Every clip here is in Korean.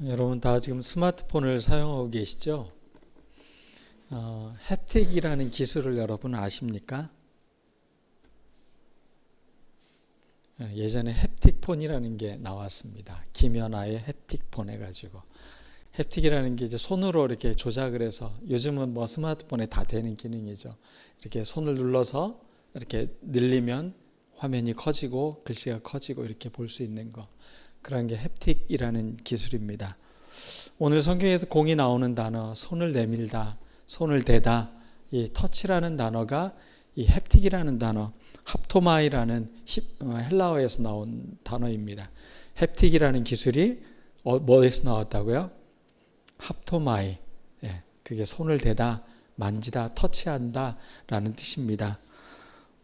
여러분 다 지금 스마트폰을 사용하고 계시죠? 햅틱이라는 기술을 여러분 아십니까? 예전에 햅틱폰이라는 게 나왔습니다. 김연아의 햅틱폰 해가지고. 햅틱이라는 게 이제 손으로 이렇게 조작을 해서, 요즘은 뭐 스마트폰에 다 되는 기능이죠. 이렇게 손을 눌러서 이렇게 늘리면 화면이 커지고 글씨가 커지고 이렇게 볼 수 있는 거. 그런 게 햅틱이라는 기술입니다. 오늘 성경에서 공이 나오는 단어, 손을 내밀다, 손을 대다, 이 터치라는 단어가 이 햅틱이라는 단어, 합토마이라는 헬라어에서 나온 단어입니다. 햅틱이라는 기술이 뭐에서 나왔다고요? 합토마이. 그게 손을 대다, 만지다, 터치한다 라는 뜻입니다.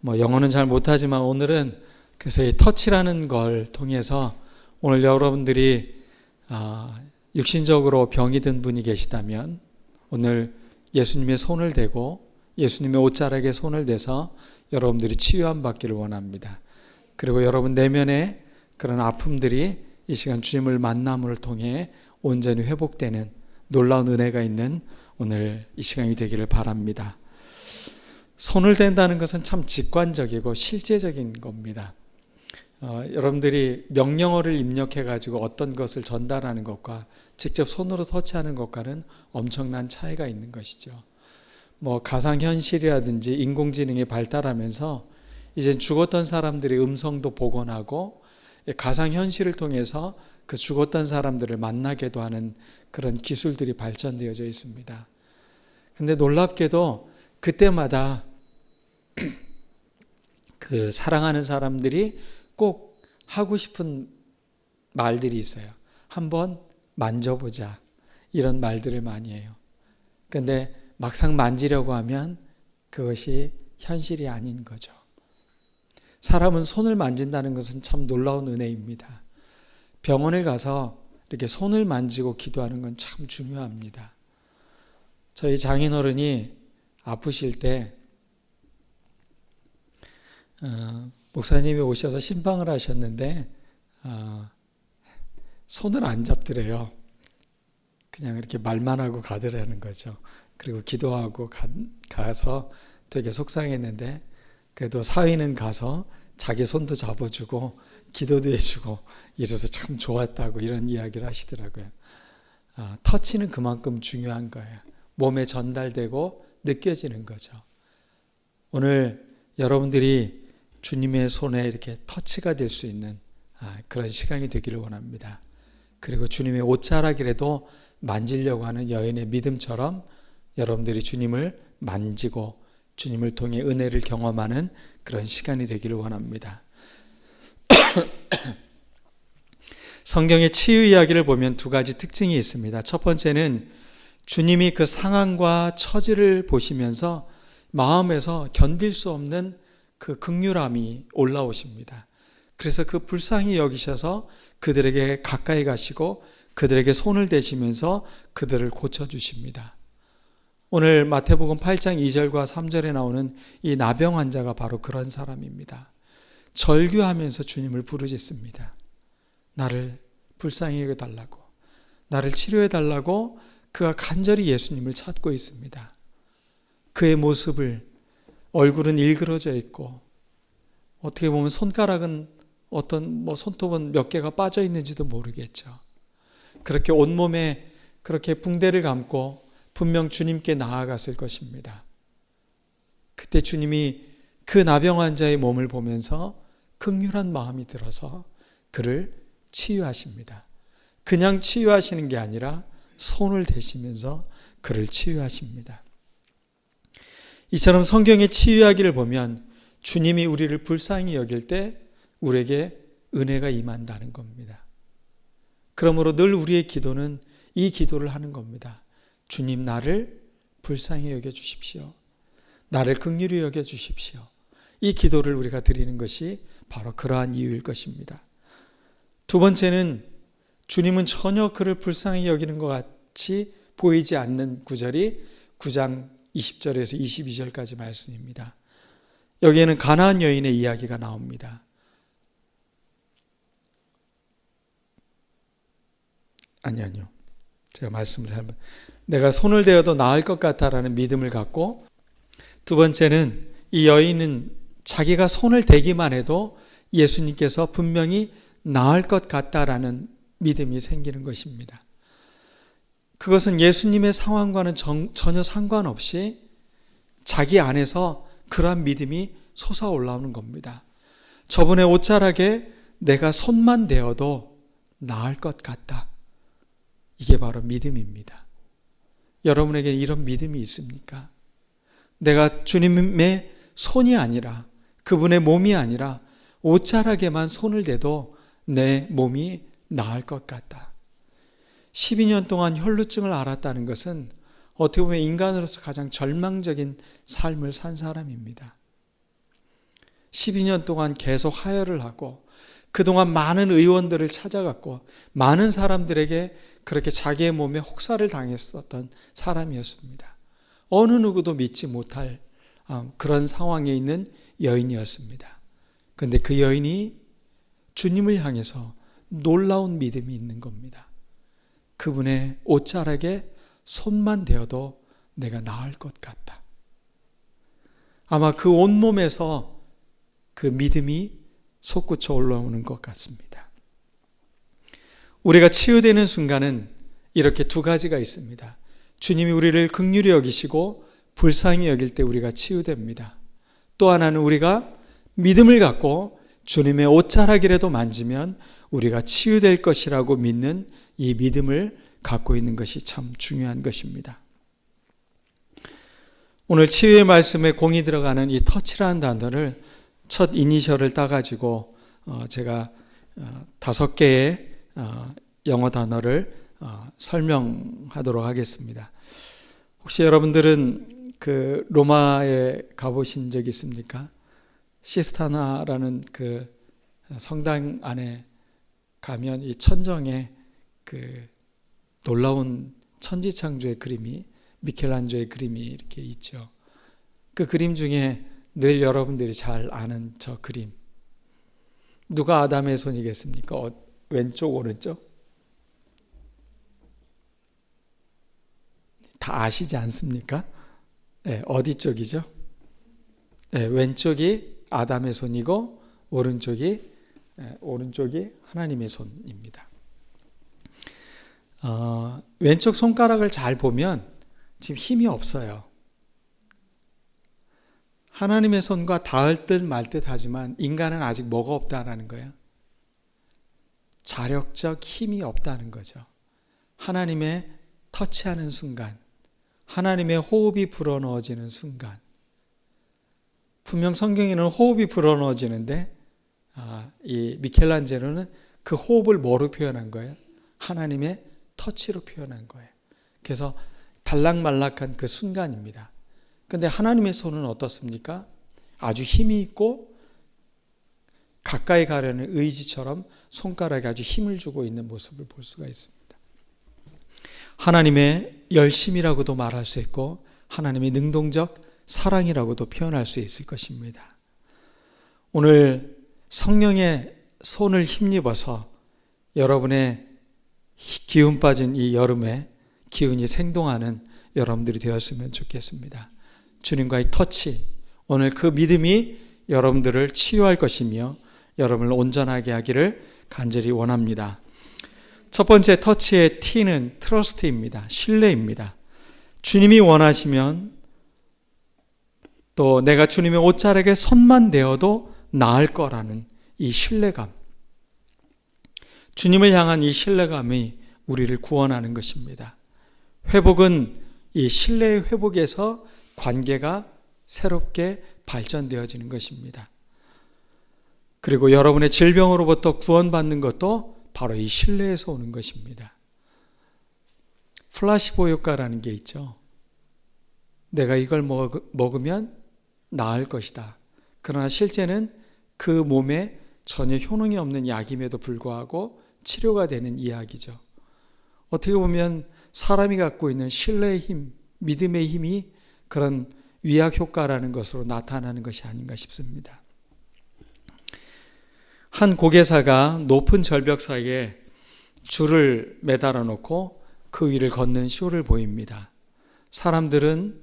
영어는 잘 못하지만 오늘은 그래서 이 터치라는 걸 통해서 오늘 여러분들이 육신적으로 병이 든 분이 계시다면 오늘 예수님의 손을 대고 예수님의 옷자락에 손을 대서 여러분들이 치유함 받기를 원합니다. 그리고 여러분 내면의 그런 아픔들이 이 시간 주님을 만남을 통해 온전히 회복되는 놀라운 은혜가 있는 오늘 이 시간이 되기를 바랍니다. 손을 댄다는 것은 참 직관적이고 실제적인 겁니다. 여러분들이 명령어를 입력해 가지고 어떤 것을 전달하는 것과 직접 손으로 터치하는 것과는 엄청난 차이가 있는 것이죠. 가상현실이라든지 인공지능이 발달하면서 이제 죽었던 사람들의 음성도 복원하고 가상현실을 통해서 그 죽었던 사람들을 만나게도 하는 그런 기술들이 발전되어져 있습니다. 근데 놀랍게도 그때마다 그 사랑하는 사람들이 꼭 하고 싶은 말들이 있어요. 한번 만져보자. 이런 말들을 많이 해요. 근데 막상 만지려고 하면 그것이 현실이 아닌 거죠. 사람은 손을 만진다는 것은 참 놀라운 은혜입니다. 병원에 가서 이렇게 손을 만지고 기도하는 건 참 중요합니다. 저희 장인어른이 아프실 때 목사님이 오셔서 신방을 하셨는데 손을 안 잡더래요. 그냥 이렇게 말만 하고 가더라는 거죠. 그리고 기도하고 가서 되게 속상했는데 그래도 사위는 가서 자기 손도 잡아주고 기도도 해주고 이래서 참 좋았다고 이런 이야기를 하시더라고요. 터치는 그만큼 중요한 거예요. 몸에 전달되고 느껴지는 거죠. 오늘 여러분들이 주님의 손에 이렇게 터치가 될 수 있는 그런 시간이 되기를 원합니다. 그리고 주님의 옷자락이라도 만지려고 하는 여인의 믿음처럼 여러분들이 주님을 만지고 주님을 통해 은혜를 경험하는 그런 시간이 되기를 원합니다. 성경의 치유 이야기를 보면 두 가지 특징이 있습니다. 첫 번째는 주님이 그 상황과 처지를 보시면서 마음에서 견딜 수 없는 그 긍휼함이 올라오십니다. 그래서 그 불쌍히 여기셔서 그들에게 가까이 가시고 그들에게 손을 대시면서 그들을 고쳐주십니다. 오늘 마태복음 8장 2절과 3절에 나오는 이 나병 환자가 바로 그런 사람입니다. 절규하면서 주님을 부르짖습니다. 나를 불쌍히 여겨달라고, 나를 치료해달라고 그가 간절히 예수님을 찾고 있습니다. 그의 모습을, 얼굴은 일그러져 있고 어떻게 보면 손가락은 손톱은 몇 개가 빠져 있는지도 모르겠죠. 그렇게 온몸에 그렇게 붕대를 감고 분명 주님께 나아갔을 것입니다. 그때 주님이 그 나병 환자의 몸을 보면서 긍휼한 마음이 들어서 그를 치유하십니다. 그냥 치유하시는 게 아니라 손을 대시면서 그를 치유하십니다. 이처럼 성경의 치유 이야기를 보면 주님이 우리를 불쌍히 여길 때 우리에게 은혜가 임한다는 겁니다. 그러므로 늘 우리의 기도는 이 기도를 하는 겁니다. 주님, 나를 불쌍히 여겨주십시오. 나를 긍휼히 여겨주십시오. 이 기도를 우리가 드리는 것이 바로 그러한 이유일 것입니다. 두 번째는 주님은 전혀 그를 불쌍히 여기는 것 같이 보이지 않는 구절이 9장 20절에서 22절까지 말씀입니다. 여기에는 가나안 여인의 이야기가 나옵니다. 아니요. 제가 말씀을 잘못. 내가 손을 대어도 나을 것 같다라는 믿음을 갖고, 두 번째는 이 여인은 자기가 손을 대기만 해도 예수님께서 분명히 나을 것 같다라는 믿음이 생기는 것입니다. 그것은 예수님의 상황과는 전혀 상관없이 자기 안에서 그러한 믿음이 솟아올라오는 겁니다. 저분의 옷자락에 내가 손만 대어도 나을 것 같다. 이게 바로 믿음입니다. 여러분에게 이런 믿음이 있습니까? 내가 주님의 손이 아니라, 그분의 몸이 아니라 옷자락에만 손을 대도 내 몸이 나을 것 같다. 12년 동안 혈루증을 앓았다는 것은 어떻게 보면 인간으로서 가장 절망적인 삶을 산 사람입니다. 12년 동안 계속 하혈을 하고 그동안 많은 의원들을 찾아갔고 많은 사람들에게 그렇게 자기의 몸에 혹사를 당했었던 사람이었습니다. 어느 누구도 믿지 못할 그런 상황에 있는 여인이었습니다. 그런데 그 여인이 주님을 향해서 놀라운 믿음이 있는 겁니다. 그분의 옷자락에 손만 대어도 내가 나을 것 같다. 아마 그 온몸에서 그 믿음이 솟구쳐 올라오는 것 같습니다. 우리가 치유되는 순간은 이렇게 두 가지가 있습니다. 주님이 우리를 긍휼히 여기시고 불쌍히 여길 때 우리가 치유됩니다. 또 하나는 우리가 믿음을 갖고 주님의 옷자락이라도 만지면 우리가 치유될 것이라고 믿는 이 믿음을 갖고 있는 것이 참 중요한 것입니다. 오늘 치유의 말씀에 공이 들어가는 이 터치라는 단어를 첫 이니셜을 따가지고 제가 5개의 영어 단어를 설명하도록 하겠습니다. 혹시 여러분들은 그 로마에 가보신 적 있습니까? 시스타나라는 그 성당 안에 가면 이 천정에 그 놀라운 천지창조의 그림이, 미켈란조의 그림이 이렇게 있죠. 그 그림 중에 늘 여러분들이 잘 아는 저 그림, 누가 아담의 손이겠습니까? 왼쪽 오른쪽? 다 아시지 않습니까? 네, 어디 쪽이죠? 네, 왼쪽이 아담의 손이고 오른쪽이 하나님의 손입니다. 왼쪽 손가락을 잘 보면 지금 힘이 없어요. 하나님의 손과 닿을 듯 말 듯 하지만 인간은 아직 뭐가 없다는 거예요? 자력적 힘이 없다는 거죠. 하나님의 터치하는 순간, 하나님의 호흡이 불어넣어지는 순간, 분명 성경에는 호흡이 불어넣어지는데 이 미켈란젤로는 그 호흡을 뭐로 표현한 거예요? 하나님의 터치로 표현한 거예요. 그래서 달락말락한 그 순간입니다. 그런데 하나님의 손은 어떻습니까? 아주 힘이 있고 가까이 가려는 의지처럼 손가락에 아주 힘을 주고 있는 모습을 볼 수가 있습니다. 하나님의 열심이라고도 말할 수 있고 하나님의 능동적 사랑이라고도 표현할 수 있을 것입니다. 오늘 성령의 손을 힘입어서 여러분의 기운 빠진 이 여름에 기운이 생동하는 여러분들이 되었으면 좋겠습니다. 주님과의 터치, 오늘 그 믿음이 여러분들을 치유할 것이며 여러분을 온전하게 하기를 간절히 원합니다. 첫 번째 터치의 T는 트러스트입니다. 신뢰입니다. 주님이 원하시면 또 내가 주님의 옷자락에 손만 대어도 나을 거라는 이 신뢰감, 주님을 향한 이 신뢰감이 우리를 구원하는 것입니다. 회복은 이 신뢰의 회복에서 관계가 새롭게 발전되어지는 것입니다. 그리고 여러분의 질병으로부터 구원받는 것도 바로 이 신뢰에서 오는 것입니다. 플라시보 효과라는 게 있죠. 내가 이걸 먹으면 나을 것이다. 그러나 실제는 그 몸에 전혀 효능이 없는 약임에도 불구하고 치료가 되는 이야기죠. 어떻게 보면 사람이 갖고 있는 신뢰의 힘, 믿음의 힘이 그런 위약 효과라는 것으로 나타나는 것이 아닌가 싶습니다. 한 고개사가 높은 절벽 사이에 줄을 매달아 놓고 그 위를 걷는 쇼를 보입니다. 사람들은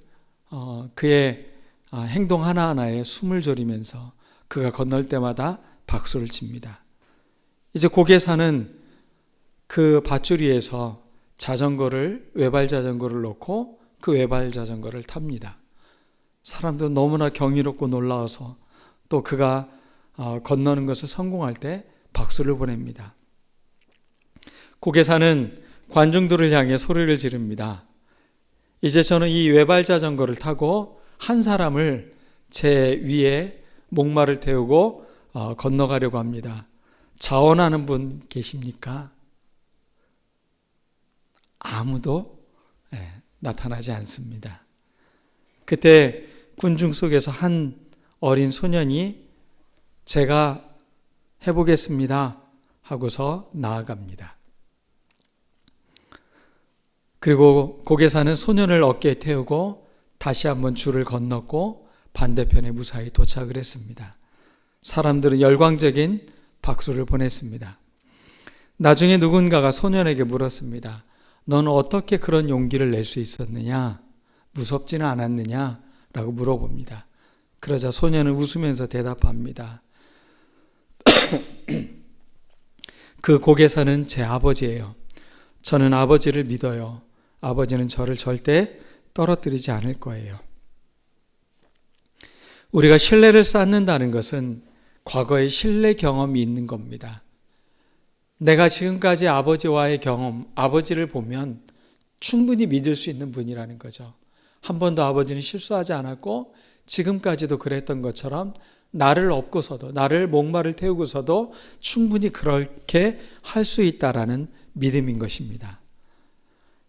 그의 행동 하나하나에 숨을 졸이면서 그가 건널 때마다 박수를 칩니다. 이제 고개사는 그 밧줄 위에서 외발 자전거를 놓고 그 외발 자전거를 탑니다. 사람들은 너무나 경이롭고 놀라워서 또 그가 건너는 것을 성공할 때 박수를 보냅니다. 고개사는 관중들을 향해 소리를 지릅니다. 이제 저는 이 외발 자전거를 타고 한 사람을 제 위에 목마를 태우고 건너가려고 합니다. 자원하는 분 계십니까? 아무도 나타나지 않습니다. 그때 군중 속에서 한 어린 소년이 제가 해보겠습니다 하고서 나아갑니다. 그리고 고개사는 소년을 어깨에 태우고 다시 한번 줄을 건넜고 반대편에 무사히 도착을 했습니다. 사람들은 열광적인 박수를 보냈습니다. 나중에 누군가가 소년에게 물었습니다. 너는 어떻게 그런 용기를 낼 수 있었느냐? 무섭지는 않았느냐? 라고 물어봅니다. 그러자 소년은 웃으면서 대답합니다. 그 고개사는 제 아버지예요. 저는 아버지를 믿어요. 아버지는 저를 절대 떨어뜨리지 않을 거예요. 우리가 신뢰를 쌓는다는 것은 과거의 신뢰 경험이 있는 겁니다. 내가 지금까지 아버지와의 경험, 아버지를 보면 충분히 믿을 수 있는 분이라는 거죠. 한 번도 아버지는 실수하지 않았고 지금까지도 그랬던 것처럼 나를 업고서도, 나를 목마를 태우고서도 충분히 그렇게 할 수 있다라는 믿음인 것입니다.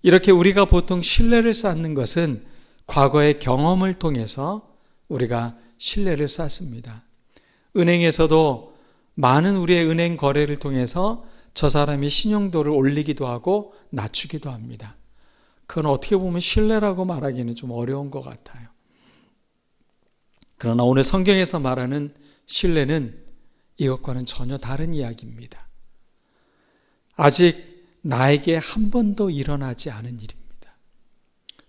이렇게 우리가 보통 신뢰를 쌓는 것은 과거의 경험을 통해서 우리가 신뢰를 쌓습니다. 은행에서도 많은 우리의 은행 거래를 통해서 저 사람이 신용도를 올리기도 하고 낮추기도 합니다. 그건 어떻게 보면 신뢰라고 말하기는 좀 어려운 것 같아요. 그러나 오늘 성경에서 말하는 신뢰는 이것과는 전혀 다른 이야기입니다. 아직 나에게 한 번도 일어나지 않은 일입니다.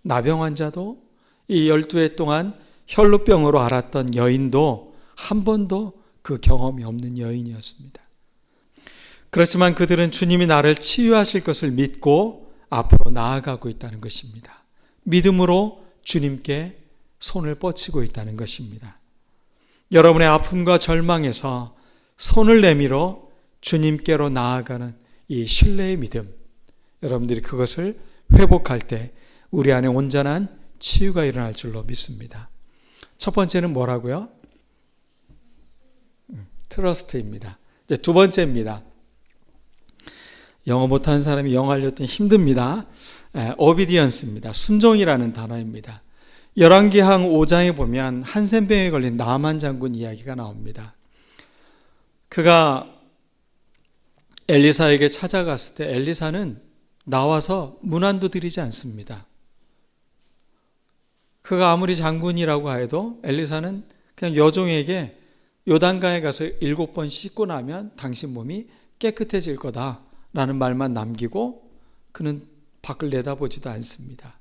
나병 환자도 이 12해 동안 혈루병으로 앓았던 여인도 한 번도 그 경험이 없는 여인이었습니다. 그렇지만 그들은 주님이 나를 치유하실 것을 믿고 앞으로 나아가고 있다는 것입니다. 믿음으로 주님께 손을 뻗치고 있다는 것입니다. 여러분의 아픔과 절망에서 손을 내밀어 주님께로 나아가는 이 신뢰의 믿음, 여러분들이 그것을 회복할 때 우리 안에 온전한 치유가 일어날 줄로 믿습니다. 첫 번째는 뭐라고요? 트러스트입니다. 이제 두 번째입니다. 영어 못하는 사람이 영어 하려면 힘듭니다. 오비디언스입니다. 순종이라는 단어입니다. 열왕기상 5장에 보면 한센병에 걸린 나만 장군 이야기가 나옵니다. 그가 엘리사에게 찾아갔을 때 엘리사는 나와서 문안도 드리지 않습니다. 그가 아무리 장군이라고 해도 엘리사는 그냥 여종에게 요단강에 가서 7번 씻고 나면 당신 몸이 깨끗해질 거다라는 말만 남기고 그는 밖을 내다보지도 않습니다.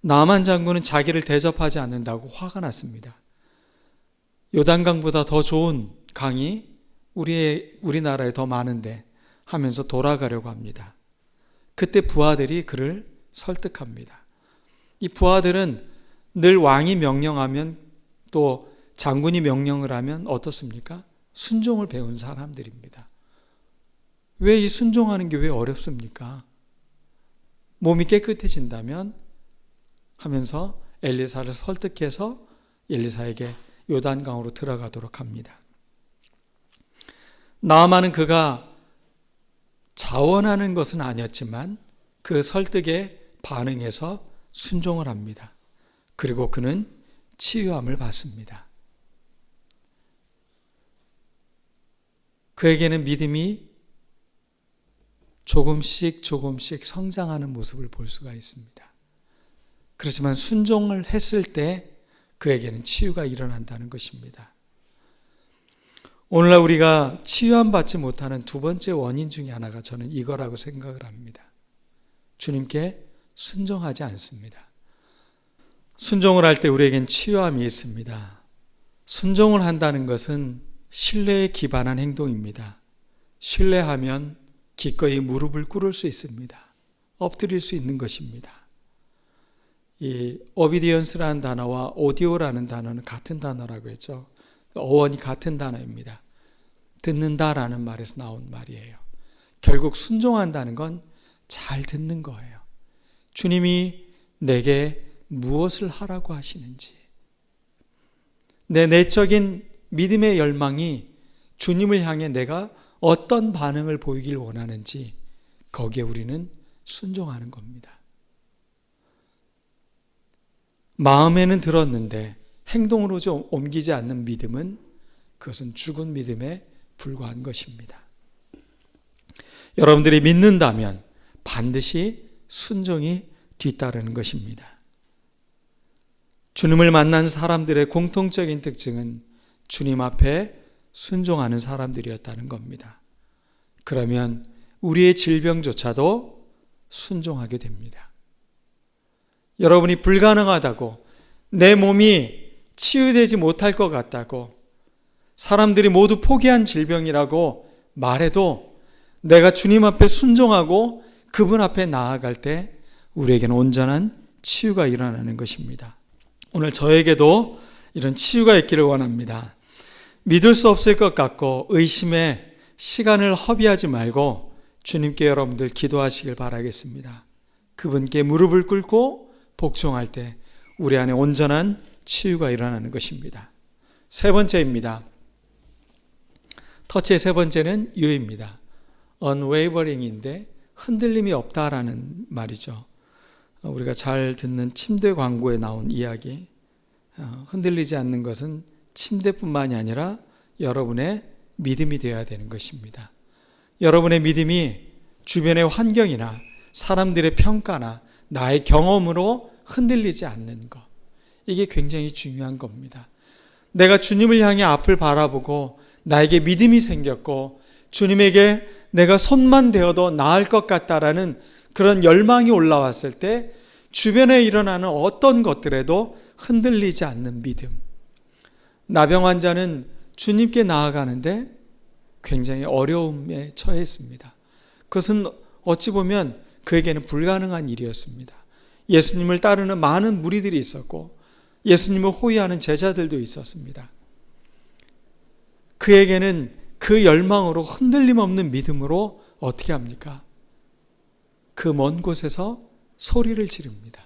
나만 장군은 자기를 대접하지 않는다고 화가 났습니다. 요단강보다 더 좋은 강이 우리나라에 더 많은데 하면서 돌아가려고 합니다. 그때 부하들이 그를 설득합니다. 이 부하들은 늘 왕이 명령하면 또 장군이 명령을 하면 어떻습니까? 순종을 배운 사람들입니다. 왜 이 순종하는 게 왜 어렵습니까? 몸이 깨끗해진다면 하면서 엘리사를 설득해서 엘리사에게 요단강으로 들어가도록 합니다. 나아만은 그가 자원하는 것은 아니었지만 그 설득에 반응해서 순종을 합니다. 그리고 그는 치유함을 받습니다. 그에게는 믿음이 조금씩 성장하는 모습을 볼 수가 있습니다. 그렇지만 순종을 했을 때 그에게는 치유가 일어난다는 것입니다. 오늘날 우리가 치유함받지 못하는 두 번째 원인 중에 하나가 저는 이거라고 생각을 합니다. 주님께 순종하지 않습니다. 순종을 할 때 우리에겐 치유함이 있습니다. 순종을 한다는 것은 신뢰에 기반한 행동입니다. 신뢰하면 기꺼이 무릎을 꿇을 수 있습니다. 엎드릴 수 있는 것입니다. 이 obedience라는 단어와 audio라는 단어는 같은 단어라고 했죠. 어원이 같은 단어입니다. 듣는다라는 말에서 나온 말이에요. 결국 순종한다는 건 잘 듣는 거예요. 주님이 내게 무엇을 하라고 하시는지, 내 내적인 믿음의 열망이 주님을 향해 내가 어떤 반응을 보이길 원하는지 거기에 우리는 순종하는 겁니다. 마음에는 들었는데 행동으로 좀 옮기지 않는 믿음은 그것은 죽은 믿음에 불과한 것입니다. 여러분들이 믿는다면 반드시 순종이 뒤따르는 것입니다. 주님을 만난 사람들의 공통적인 특징은 주님 앞에 순종하는 사람들이었다는 겁니다. 그러면 우리의 질병조차도 순종하게 됩니다. 여러분이 불가능하다고, 내 몸이 치유되지 못할 것 같다고, 사람들이 모두 포기한 질병이라고 말해도 내가 주님 앞에 순종하고 그분 앞에 나아갈 때 우리에게는 온전한 치유가 일어나는 것입니다. 오늘 저에게도 이런 치유가 있기를 원합니다. 믿을 수 없을 것 같고 의심에 시간을 허비하지 말고 주님께 여러분들 기도하시길 바라겠습니다. 그분께 무릎을 꿇고 복종할 때 우리 안에 온전한 치유가 일어나는 것입니다. 세 번째입니다. 터치의 세 번째는 유입니다. unwavering인데 흔들림이 없다라는 말이죠. 우리가 잘 듣는 침대 광고에 나온 이야기, 흔들리지 않는 것은 침대뿐만이 아니라 여러분의 믿음이 되어야 되는 것입니다. 여러분의 믿음이 주변의 환경이나 사람들의 평가나 나의 경험으로 흔들리지 않는 것, 이게 굉장히 중요한 겁니다. 내가 주님을 향해 앞을 바라보고 나에게 믿음이 생겼고 주님에게 내가 손만 대어도 나을 것 같다라는 그런 열망이 올라왔을 때 주변에 일어나는 어떤 것들에도 흔들리지 않는 믿음. 나병 환자는 주님께 나아가는데 굉장히 어려움에 처했습니다. 그것은 어찌 보면 그에게는 불가능한 일이었습니다. 예수님을 따르는 많은 무리들이 있었고 예수님을 호위하는 제자들도 있었습니다. 그에게는 그 열망으로 흔들림 없는 믿음으로 어떻게 합니까? 그 먼 곳에서 소리를 지릅니다.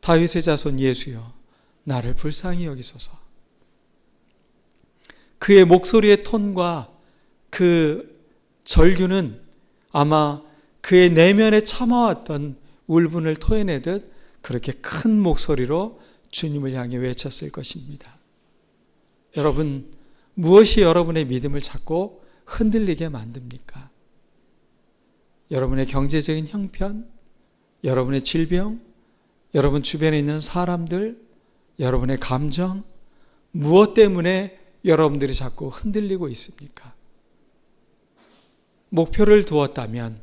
다윗의 자손 예수여, 나를 불쌍히 여기소서. 그의 목소리의 톤과 그 절규는 아마 그의 내면에 참아왔던 울분을 토해내듯 그렇게 큰 목소리로 주님을 향해 외쳤을 것입니다. 여러분, 무엇이 여러분의 믿음을 자꾸 흔들리게 만듭니까? 여러분의 경제적인 형편, 여러분의 질병, 여러분 주변에 있는 사람들, 여러분의 감정, 무엇 때문에 여러분들이 자꾸 흔들리고 있습니까? 목표를 두었다면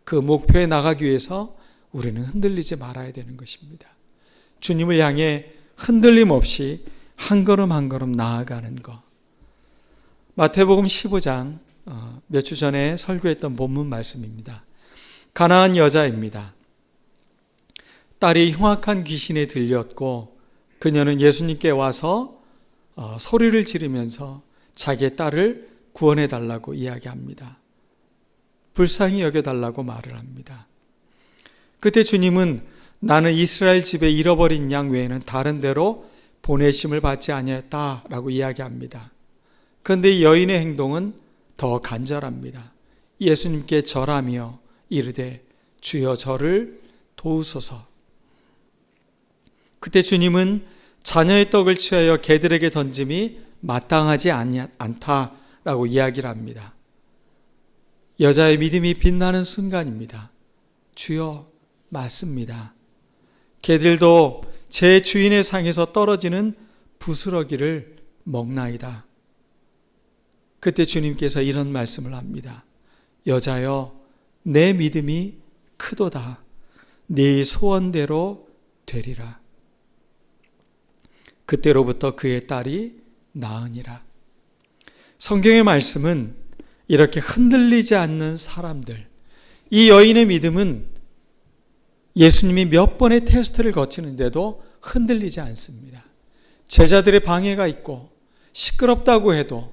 그 목표에 나가기 위해서 우리는 흔들리지 말아야 되는 것입니다. 주님을 향해 흔들림 없이 한 걸음 한 걸음 나아가는 것. 마태복음 15장 몇 주 전에 설교했던 본문 말씀입니다. 가나안 여자입니다. 딸이 흉악한 귀신에 들렸고 그녀는 예수님께 와서 소리를 지르면서 자기의 딸을 구원해 달라고 이야기합니다. 불쌍히 여겨달라고 말을 합니다. 그때 주님은 나는 이스라엘 집에 잃어버린 양 외에는 다른 데로 보내심을 받지 아니했다라고 이야기합니다. 그런데 이 여인의 행동은 더 간절합니다. 예수님께 절하며 이르되 주여 저를 도우소서. 그때 주님은 자녀의 떡을 취하여 개들에게 던짐이 마땅하지 않다라고 이야기를 합니다. 여자의 믿음이 빛나는 순간입니다. 주여, 맞습니다. 개들도 제 주인의 상에서 떨어지는 부스러기를 먹나이다. 그때 주님께서 이런 말씀을 합니다. 여자여, 내 믿음이 크도다. 네 소원대로 되리라. 그때로부터 그의 딸이 나으니라. 성경의 말씀은 이렇게 흔들리지 않는 사람들, 이 여인의 믿음은 예수님이 몇 번의 테스트를 거치는데도 흔들리지 않습니다. 제자들의 방해가 있고 시끄럽다고 해도,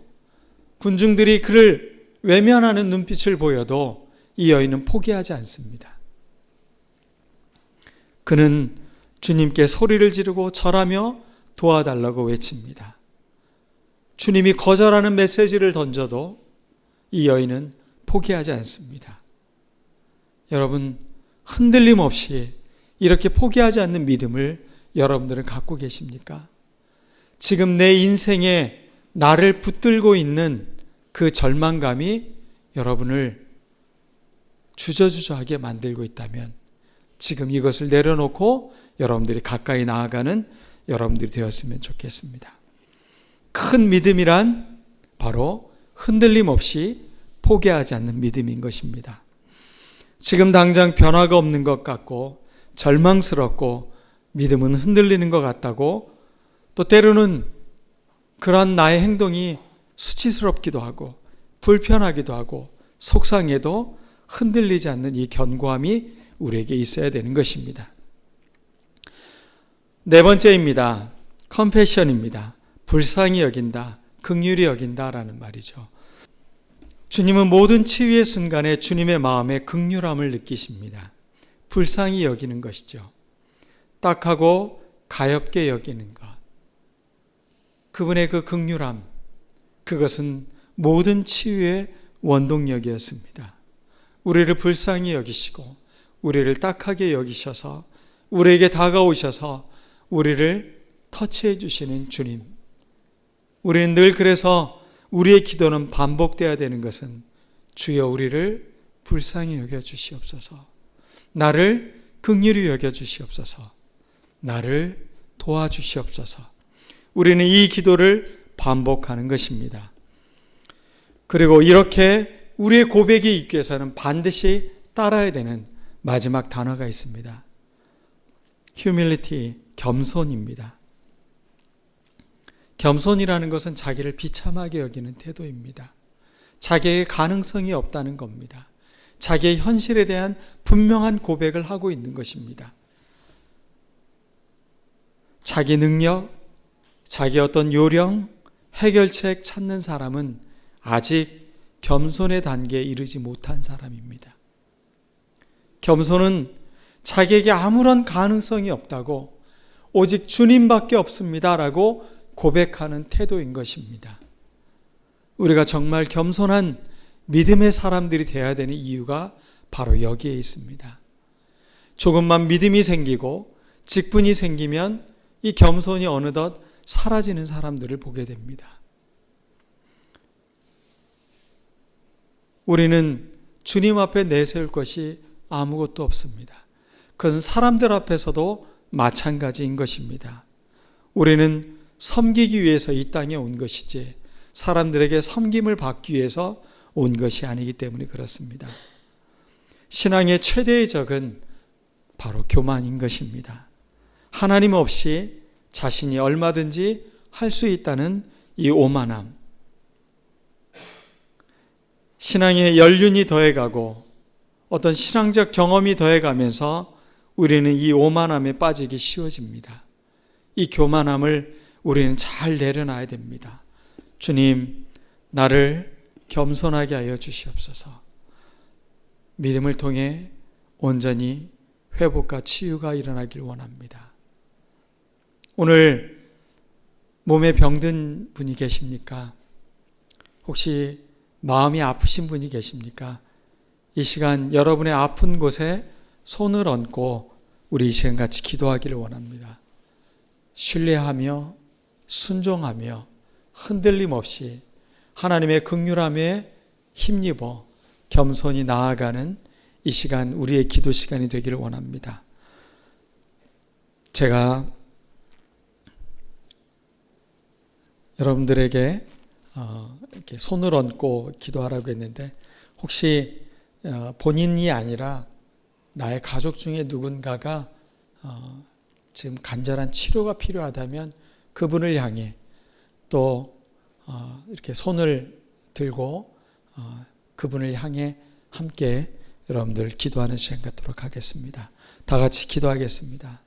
군중들이 그를 외면하는 눈빛을 보여도 이 여인은 포기하지 않습니다. 그는 주님께 소리를 지르고 절하며 도와달라고 외칩니다. 주님이 거절하는 메시지를 던져도 이 여인은 포기하지 않습니다. 여러분, 흔들림 없이 이렇게 포기하지 않는 믿음을 여러분들은 갖고 계십니까? 지금 내 인생에 나를 붙들고 있는 그 절망감이 여러분을 주저주저하게 만들고 있다면 지금 이것을 내려놓고 여러분들이 가까이 나아가는 여러분들이 되었으면 좋겠습니다. 큰 믿음이란 바로 흔들림 없이 포기하지 않는 믿음인 것입니다. 지금 당장 변화가 없는 것 같고 절망스럽고 믿음은 흔들리는 것 같다고, 또 때로는 그러한 나의 행동이 수치스럽기도 하고 불편하기도 하고 속상해도 흔들리지 않는 이 견고함이 우리에게 있어야 되는 것입니다. 네 번째입니다. 컴패션입니다. 불쌍히 여긴다, 긍휼히 여긴다라는 말이죠. 주님은 모든 치유의 순간에 주님의 마음에 긍휼함을 느끼십니다. 불쌍히 여기는 것이죠. 딱하고 가엾게 여기는 것. 그분의 그 긍휼함, 그것은 모든 치유의 원동력이었습니다. 우리를 불쌍히 여기시고 우리를 딱하게 여기셔서 우리에게 다가오셔서 우리를 터치해 주시는 주님. 우리는 늘 그래서 우리의 기도는 반복돼야 되는 것은 주여 우리를 불쌍히 여겨 주시옵소서. 나를 긍휼히 여겨 주시옵소서. 나를 도와주시옵소서. 우리는 이 기도를 반복하는 것입니다. 그리고 이렇게 우리의 고백이 있기 위해서는 반드시 따라야 되는 마지막 단어가 있습니다. humility, 겸손입니다. 겸손이라는 것은 자기를 비참하게 여기는 태도입니다. 자기에게 가능성이 없다는 겁니다. 자기의 현실에 대한 분명한 고백을 하고 있는 것입니다. 자기 능력, 자기 어떤 요령, 해결책 찾는 사람은 아직 겸손의 단계에 이르지 못한 사람입니다. 겸손은 자기에게 아무런 가능성이 없다고, 오직 주님밖에 없습니다라고 고백하는 태도인 것입니다. 우리가 정말 겸손한 믿음의 사람들이 되어야 되는 이유가 바로 여기에 있습니다. 조금만 믿음이 생기고 직분이 생기면 이 겸손이 어느덧 사라지는 사람들을 보게 됩니다. 우리는 주님 앞에 내세울 것이 아무것도 없습니다. 그것은 사람들 앞에서도 마찬가지인 것입니다. 우리는 섬기기 위해서 이 땅에 온 것이지 사람들에게 섬김을 받기 위해서 온 것이 아니기 때문에 그렇습니다. 신앙의 최대의 적은 바로 교만인 것입니다. 하나님 없이 자신이 얼마든지 할 수 있다는 이 오만함. 신앙의 연륜이 더해가고 어떤 신앙적 경험이 더해가면서 우리는 이 오만함에 빠지기 쉬워집니다. 이 교만함을 우리는 잘 내려놔야 됩니다. 주님, 나를 겸손하게 하여 주시옵소서. 믿음을 통해 온전히 회복과 치유가 일어나길 원합니다. 오늘 몸에 병든 분이 계십니까? 혹시 마음이 아프신 분이 계십니까? 이 시간 여러분의 아픈 곳에 손을 얹고 우리 이 시간 같이 기도하기를 원합니다. 신뢰하며 순종하며 흔들림 없이 하나님의 긍휼함에 힘입어 겸손히 나아가는 이 시간 우리의 기도 시간이 되기를 원합니다. 제가 여러분들에게 이렇게 손을 얹고 기도하라고 했는데 혹시 본인이 아니라 나의 가족 중에 누군가가 지금 간절한 치료가 필요하다면 그분을 향해 또 이렇게 손을 들고 그분을 향해 함께 여러분들 기도하는 시간 갖도록 하겠습니다. 다 같이 기도하겠습니다.